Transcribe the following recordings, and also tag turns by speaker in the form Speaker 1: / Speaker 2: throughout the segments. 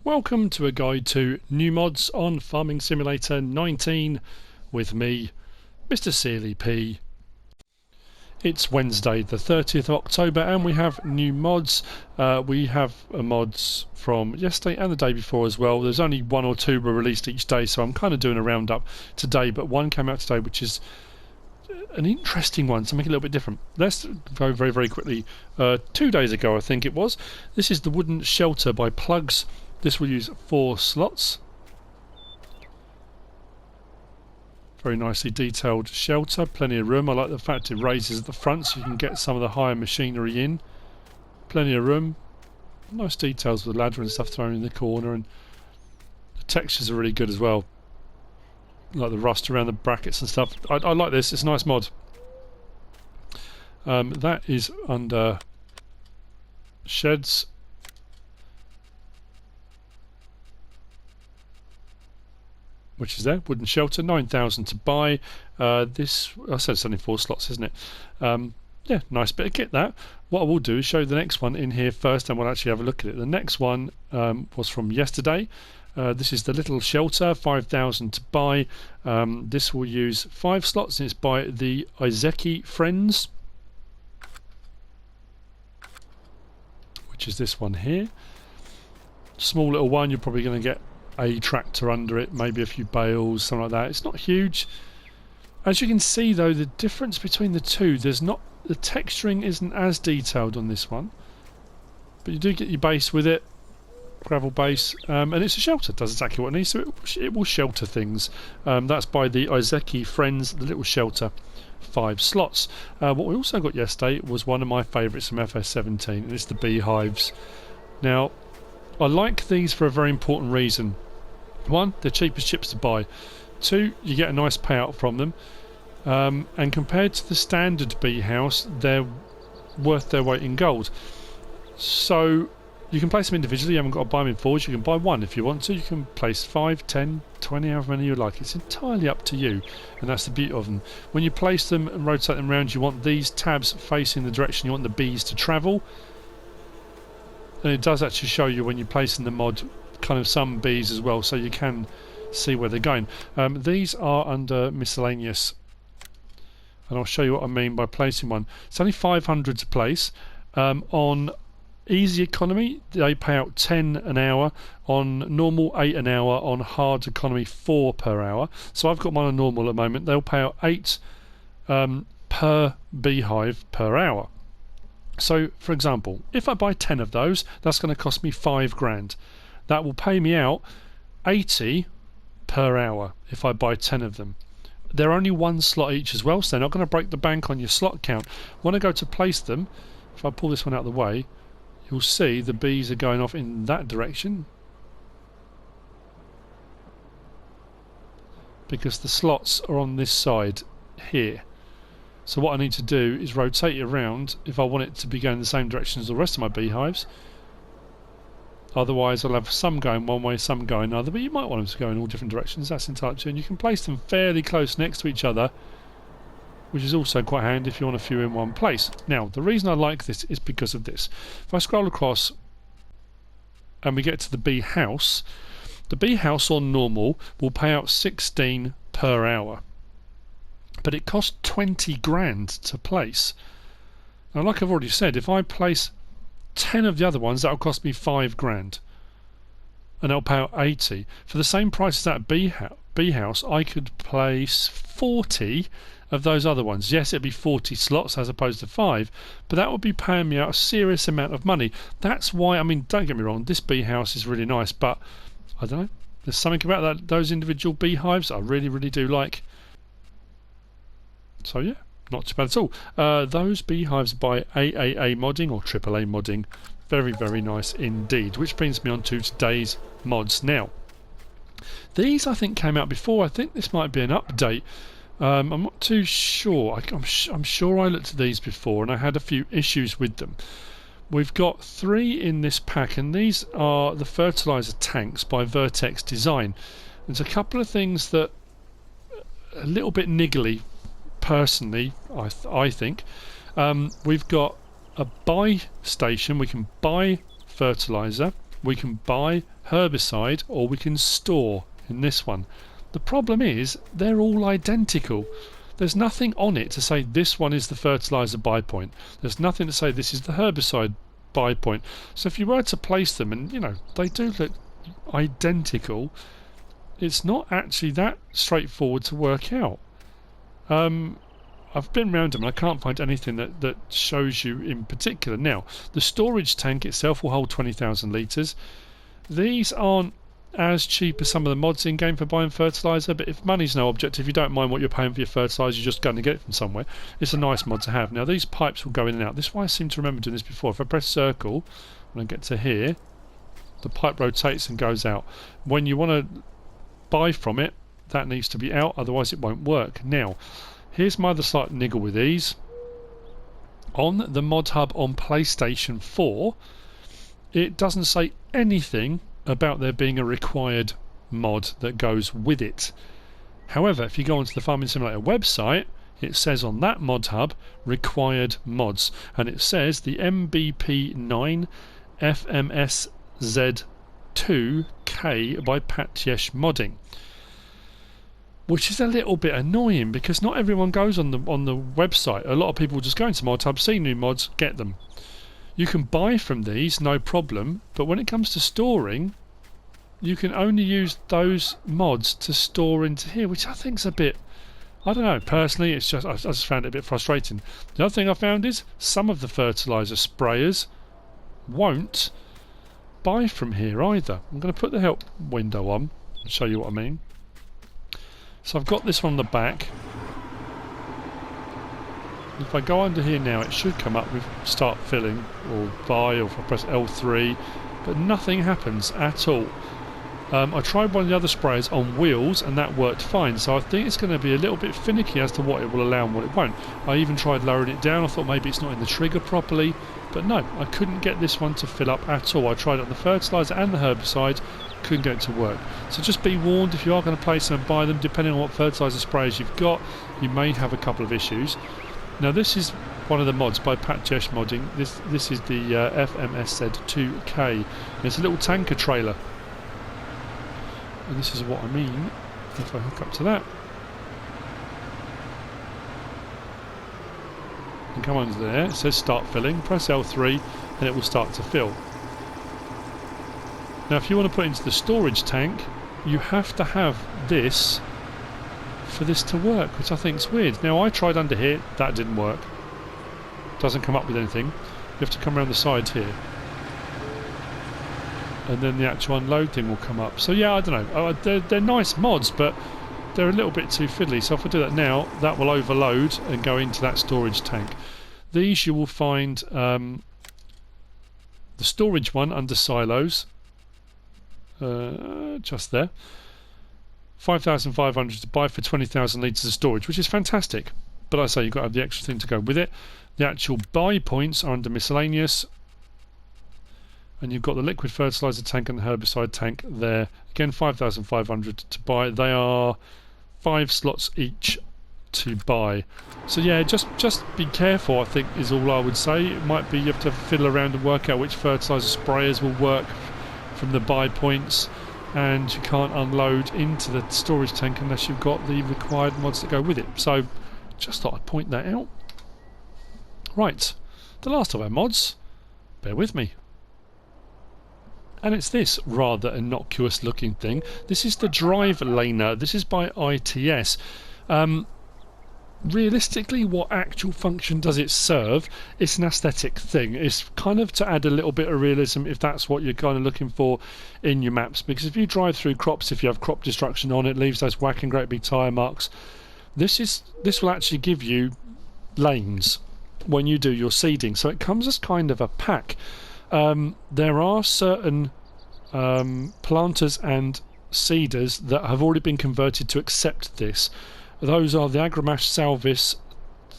Speaker 1: Welcome to a guide to new mods on Farming Simulator 19 with me, MrSealyp. It's Wednesday the 30th of October and we have new mods. We have mods from yesterday and the day before as well. There's only one or two were released each day, so I'm kind of doing a roundup today, but one came out today which is an interesting one, something a little bit different. Let's go very quickly. 2 days ago I think it was. This is the wooden shelter by Plugz. This will use 4 slots. Very nicely detailed shelter, plenty of room. I like the fact it raises at the front so you can get some of the higher machinery in. Plenty of room. Nice details with the ladder and stuff thrown in the corner, and the textures are really good as well. Like the rust around the brackets and stuff. I like this, it's a nice mod. That is under sheds. Which is there, wooden shelter, 9,000 to buy. This, I said it's only 4 slots, isn't it? Yeah, nice bit of kit that. What I will do is show you the next one in here first, and we'll actually have a look at it. The next one was from yesterday. This is the little shelter, 5,000 to buy. This will use 5 slots, and it's by the Iseki Friends, which is this one here. Small little one, you're probably going to get a tractor under it, maybe a few bales, something like that. It's not huge. As you can see though, the difference between the two, the texturing isn't as detailed on this one, but you do get your base with it, gravel base, and it's a shelter. It does exactly what it needs, so it will shelter things. That's by the Iseki Friends, the little shelter, 5 slots. What we also got yesterday was one of my favourites from FS17, and it's the Beehives. Now, I like these for a very important reason. 1, they're cheap as chips to buy. 2, you get a nice payout from them. And compared to the standard bee house, they're worth their weight in gold. So you can place them individually. You haven't got to buy them in fours. You can buy one if you want to. You can place 5, 10, 20, however many you like. It's entirely up to you, and that's the beauty of them. When you place them and rotate them around, you want these tabs facing the direction you want the bees to travel. And it does actually show you when you're placing the mod kind of some bees as well, so you can see where they're going. These are under miscellaneous, and I'll show you what I mean by placing one. It's only 500 to place. On easy economy they pay out 10 an hour, on normal 8 an hour, on hard economy 4 per hour. So I've got mine on normal at the moment. They'll pay out 8 per beehive per hour. So, for example, if I buy 10 of those, that's going to cost me 5 grand. That will pay me out 80 per hour if I buy 10 of them. They're only 1 slot each as well, so they're not going to break the bank on your slot count. When I go to place them, if I pull this one out of the way, you'll see the bees are going off in that direction, because the slots are on this side here. So what I need to do is rotate it around if I want it to be going the same direction as the rest of my beehives. Otherwise I'll have some going one way, some going another, but you might want them to go in all different directions. That's entirely up to you, and you can place them fairly close next to each other, which is also quite handy if you want a few in one place. Now, the reason I like this is because of this. If I scroll across and we get to the bee house, the bee house on normal will pay out 16 per hour. But it costs 20 grand to place. Now, like I've already said, if I place 10 of the other ones, that'll cost me 5 grand. And it'll pay out 80. For the same price as that bee house, I could place 40 of those other ones. Yes, it'd be 40 slots as opposed to 5, but that would be paying me out a serious amount of money. That's why, I mean, don't get me wrong, this bee house is really nice, but I don't know, there's something about those individual beehives I really do like. So yeah, not too bad at all. Those beehives by Aaa Modding or AAA Modding, very nice indeed. Which brings me on to today's mods. Now, these I think came out before. I think this might be an update. I'm not too sure. I'm sure I looked at these before and I had a few issues with them. We've got 3 in this pack, and these are the Fertilizer tanks by Vertex Dezign. There's a couple of things that are a little bit niggly. Personally, I think we've got a buy station. We can buy fertilizer We can buy herbicide or we can store in this one. The problem is they're all identical. There's nothing on it to say this one is the fertilizer buy point. There's nothing to say this is the herbicide buy point. So if you were to place them, and you know they do look identical, it's not actually that straightforward to work out. I've been around them and I can't find anything that shows you in particular. Now, the storage tank itself will hold 20,000 litres. These aren't as cheap as some of the mods in game for buying fertilizer, but if money's no object, if you don't mind what you're paying for your fertilizer, you're just going to get it from somewhere, it's a nice mod to have. Now these pipes will go in and out. This is why I seem to remember doing this before. If I press circle when I get to here, the pipe rotates and goes out. When you want to buy from it, that needs to be out, otherwise it won't work. Now here's my other slight niggle with these. On the Modhub on PlayStation 4, it doesn't say anything about there being a required mod that goes with it. However, if you go onto the Farming Simulator website, it says on that Modhub required mods, and it says the MBP9 FMSZ2K by Aaa Modding, which is a little bit annoying because not everyone goes on the website. A lot of people just go into Modhub, see new mods, get them. You can buy from these, no problem, but when it comes to storing, you can only use those mods to store into here, which I think's a bit, I don't know, personally it's just, I just found it a bit frustrating. The other thing I found is some of the fertilizer sprayers won't buy from here either. I'm going to put the help window on and show you what I mean. So I've got this one on the back. If I go under here now, it should come up with start filling or buy, or if I press L3, but nothing happens at all. I tried one of the other sprayers on wheels and that worked fine, so I think it's going to be a little bit finicky as to what it will allow and what it won't. I even tried lowering it down. I thought maybe it's not in the trigger properly, but no, I couldn't get this one to fill up at all. I tried it on the fertilizer and the herbicide, couldn't get it to work. So just be warned, if you are going to place them and buy them, depending on what fertilizer sprayers you've got, you may have a couple of issues. Now this is one of the mods by Aaa Modding. This is the FMSZ2K. And it's a little tanker trailer. And this is what I mean if I hook up to that. And come under there, it says start filling, press L3 and it will start to fill. Now if you want to put it into the storage tank, you have to have this for this to work, which I think is weird. Now I tried under here, that didn't work. Doesn't come up with anything. You have to come around the side here. And then the actual unload thing will come up. So yeah, I don't know. They're nice mods, but they're a little bit too fiddly. So if I do that now, that will overload and go into that storage tank. These you will find the storage one under silos. Just there. 5,500 to buy for 20,000 litres of storage, which is fantastic. But I say you've got to have the extra thing to go with it. The actual buy points are under miscellaneous. And you've got the liquid fertilizer tank and the herbicide tank there. Again, 5,500 to buy. They are 5 slots each to buy. So yeah, just be careful, I think, is all I would say. It might be you have to fiddle around and work out which fertilizer sprayers will work from the buy points, and you can't unload into the storage tank unless you've got the required mods that go with it. So just thought I'd point that out. Right, the last of our mods, bear with me. And it's this rather innocuous looking thing. This is the DriveLaner. This is by ITS. Realistically, what actual function does it serve? It's an aesthetic thing. It's kind of to add a little bit of realism if that's what you're kind of looking for in your maps. Because if you drive through crops, if you have crop destruction on, it leaves those whacking great big tyre marks. This will actually give you lanes when you do your seeding. So it comes as kind of a pack. There are certain planters and seeders that have already been converted to accept this. Those are the Agramash Salvis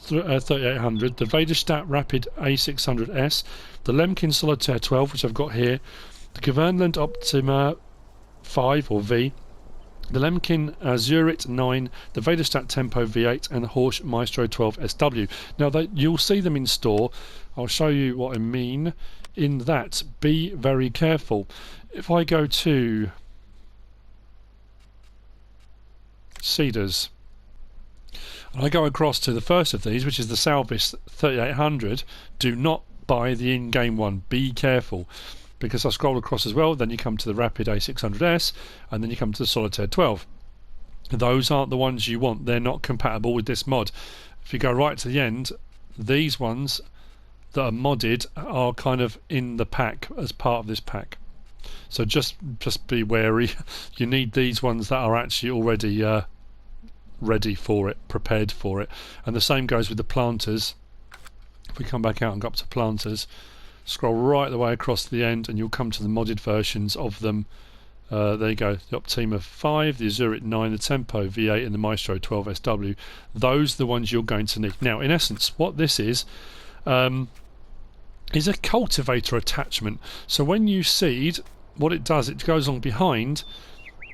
Speaker 1: 3800, the Vederstat Rapid A600S, the Lemkin Solitaire 12, which I've got here, the Kavernland Optima 5 or V, the Lemkin Zurit 9, the Vederstat Tempo V8, and the Horsch Maestro 12 SW. Now you'll see them in store. I'll show you what I mean in that. Be very careful. If I go to seeders, and I go across to the first of these, which is the Salvis 3800, do not buy the in-game one. Be careful, because I scroll across as well, then you come to the Rapid A600S, and then you come to the Solitaire 12. Those aren't the ones you want. They're not compatible with this mod. If you go right to the end, these ones that are modded are kind of in the pack as part of this pack. So just be wary. You need these ones that are actually already ready for it, prepared for it. And the same goes with the planters. If we come back out and go up to planters, scroll right the way across to the end, and you'll come to the modded versions of them. There you go, the Optima 5, the Azurit 9, the Tempo V8 and the Maestro 12SW. Those are the ones you're going to need. Now, in essence, what this is a cultivator attachment. So when you seed, what it does, it goes on behind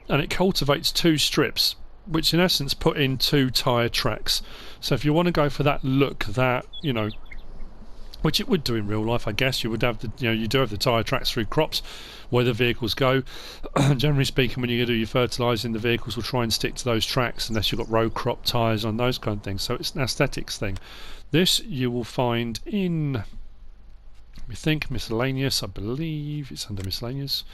Speaker 1: and it cultivates 2 strips, which in essence put in 2 tyre tracks. So if you want to go for that look, that, you know, which it would do in real life, I guess, you would have the, you know, you do have the tyre tracks through crops where the vehicles go. Generally speaking, when you do your fertilising, the vehicles will try and stick to those tracks unless you've got row crop tyres on, those kind of things. So it's an aesthetics thing. This you will find in, let me think, miscellaneous. I believe it's under miscellaneous.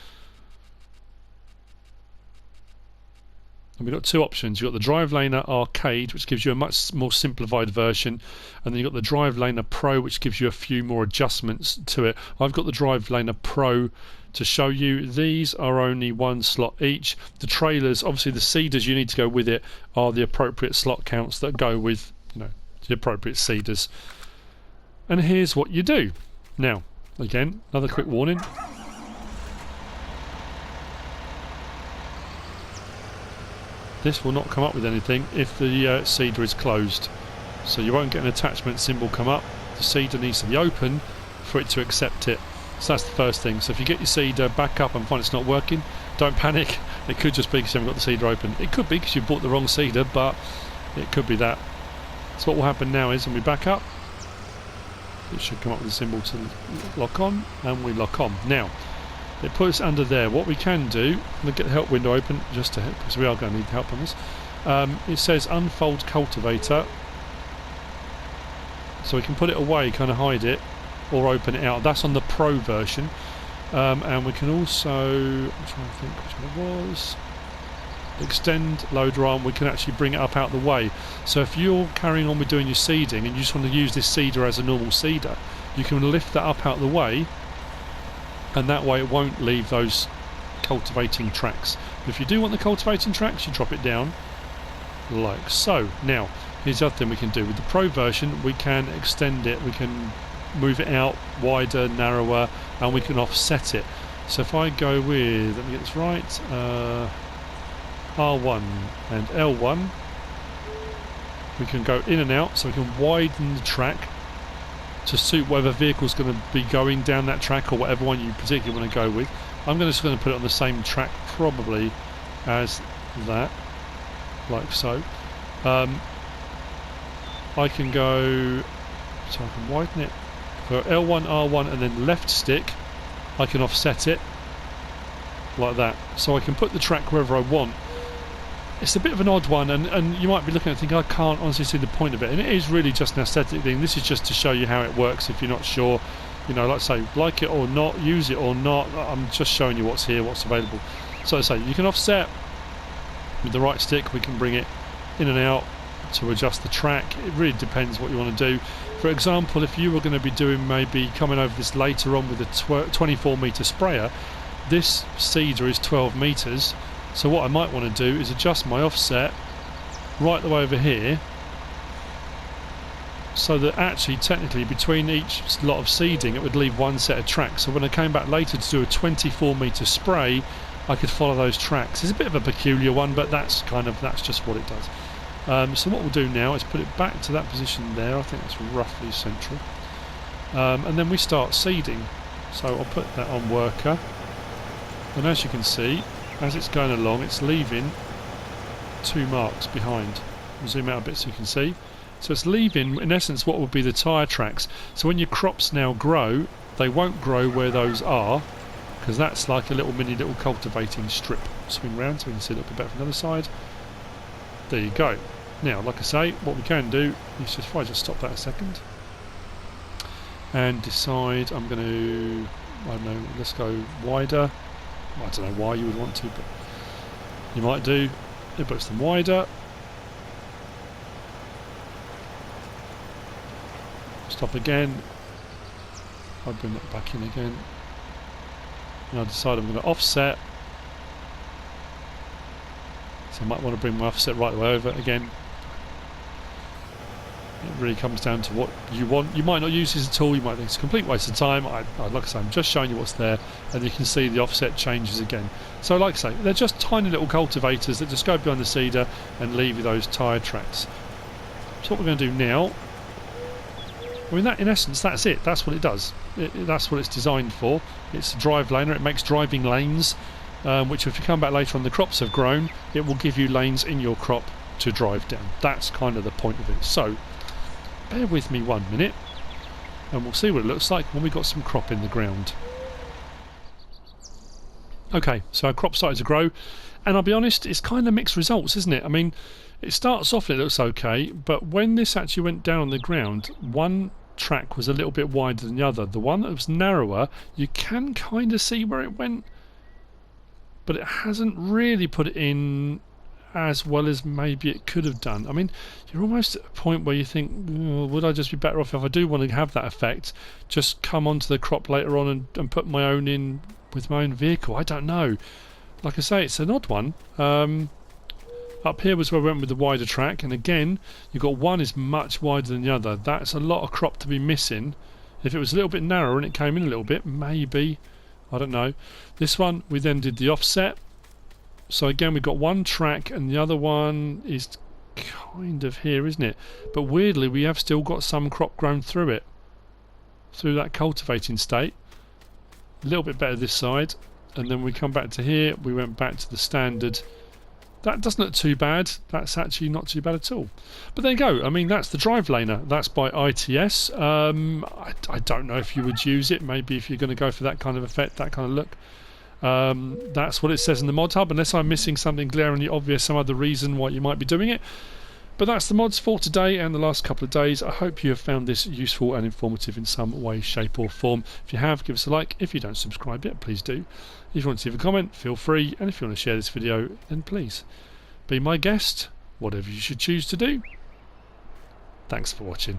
Speaker 1: And we've got 2 options. You've got the DriveLaner Arcade, which gives you a much more simplified version, and then you've got the DriveLaner Pro, which gives you a few more adjustments to it. I've got the DriveLaner Pro to show you. These are only 1 slot each. The trailers, obviously the seeders you need to go with it are the appropriate slot counts that go with, you know, the appropriate seeders. And here's what you do. Now, again, another quick warning. This will not come up with anything if the seeder is closed. So you won't get an attachment symbol come up. The seeder needs to be open for it to accept it. So that's the first thing. So if you get your seeder back up and find it's not working, don't panic. It could just be because you haven't got the seeder open. It could be because you bought the wrong seeder, but it could be that. So what will happen now is when we back up, it should come up with a symbol to lock on, and we lock on. Now, it puts under there. What we can do, I'm going to get the help window open just to help, because we are going to need help on this. It says unfold cultivator, so we can put it away, kind of hide it, or open it out. That's on the Pro version. And we can also, I'm trying to think which one it was, extend loader arm. We can actually bring it up out the way. So if you're carrying on with doing your seeding and you just want to use this seeder as a normal seeder, you can lift that up out the way, and that way it won't leave those cultivating tracks. If you do want the cultivating tracks, you drop it down like so. Now, here's the other thing we can do. With the Pro version, we can extend it, we can move it out wider, narrower, and we can offset it. So if I go with, let me get this right, R1 and L1, we can go in and out, so we can widen the track to suit whatever vehicle's going to be going down that track, or whatever one you particularly want to go with. I'm just going to put it on the same track probably as that, like so. I can go, so I can widen it for L1, R1, and then left stick I can offset it like that, so I can put the track wherever I want. It's a bit of an odd one, and you might be looking at it thinking, I can't honestly see the point of it, and it is really just an aesthetic thing. This is just to show you how it works if you're not sure, you know, like I say, like it or not, use it or not. I'm just showing you what's here, what's available. So I say, you can offset with the right stick, we can bring it in and out to adjust the track. It really depends what you want to do. For example, if you were going to be doing, maybe coming over this later on with a 24 metre sprayer, this seeder is 12 metres. So what I might want to do is adjust my offset right the way over here, so that actually technically between each lot of seeding it would leave one set of tracks. So when I came back later to do a 24 metre spray, I could follow those tracks. It's a bit of a peculiar one, but that's just what it does. So what we'll do now is put it back to that position there. I think that's roughly central. And then we start seeding. So I'll put that on worker, and as you can see, as it's going along, it's leaving 2 marks behind. I'll zoom out a bit so you can see. So it's leaving, in essence, what would be the tyre tracks. So when your crops now grow, they won't grow where those are, because that's like a little cultivating strip. Swing round so we can see a little bit better from the other side. There you go. Now, like I say, what we can do is just, if I just stop that a second and decide I'm going to, I don't know, let's go wider. I don't know why you would want to, but you might do. It puts them wider. Stop again. I'll bring that back in again. And I decide I'm going to offset. So I might want to bring my offset right the way over again. It really comes down to what you want. You might not use this at all, you might think it's a complete waste of time. Like I say, I'm just showing you what's there, and you can see the offset changes again. So like I say, they're just tiny little cultivators that just go behind the seeder and leave you those tyre tracks. So what we're going to do now, I mean, that in essence, that's it. That's what it does. That's what it's designed for. It's a DriveLaner. It makes driving lanes, which if you come back later on, the crops have grown, it will give you lanes in your crop to drive down. That's kind of the point of it. So bear with me 1 minute and we'll see what it looks like when we've got some crop in the ground. Okay, so our crop started to grow, and I'll be honest, it's kind of mixed results, isn't it? I mean, it starts off and it looks okay, but when this actually went down on the ground, one track was a little bit wider than the other. The one that was narrower, you can kind of see where it went, but it hasn't really put it in as well as maybe it could have done. I mean, you're almost at a point where you think, oh, would I just be better off, if I do want to have that effect, just come onto the crop later on and put my own in with my own vehicle? I don't know. Like I say, it's an odd one. Up here was where we went with the wider track, and again, you've got one is much wider than the other. That's a lot of crop to be missing. If it was a little bit narrower and it came in a little bit, maybe, I don't know. This one, we then did the offset. So again, we've got one track and the other one is kind of here, isn't it? But weirdly, we have still got some crop grown through it, through that cultivating state. A little bit better this side, and then we come back to here, we went back to the standard. That doesn't look too bad. That's actually not too bad at all. But there you go. I mean, that's the DriveLaner. That's by ITS. I don't know if you would use it. Maybe if you're going to go for that kind of effect, that kind of look. That's what it says in the Modhub, unless I'm missing something glaringly obvious, some other reason why you might be doing it. But that's the mods for today and the last couple of days. I hope you have found this useful and informative in some way, shape or form. If you have, give us a like. If you don't subscribe yet, please do. If you want to leave a comment, feel free. And if you want to share this video, then please be my guest, whatever you should choose to do. Thanks for watching.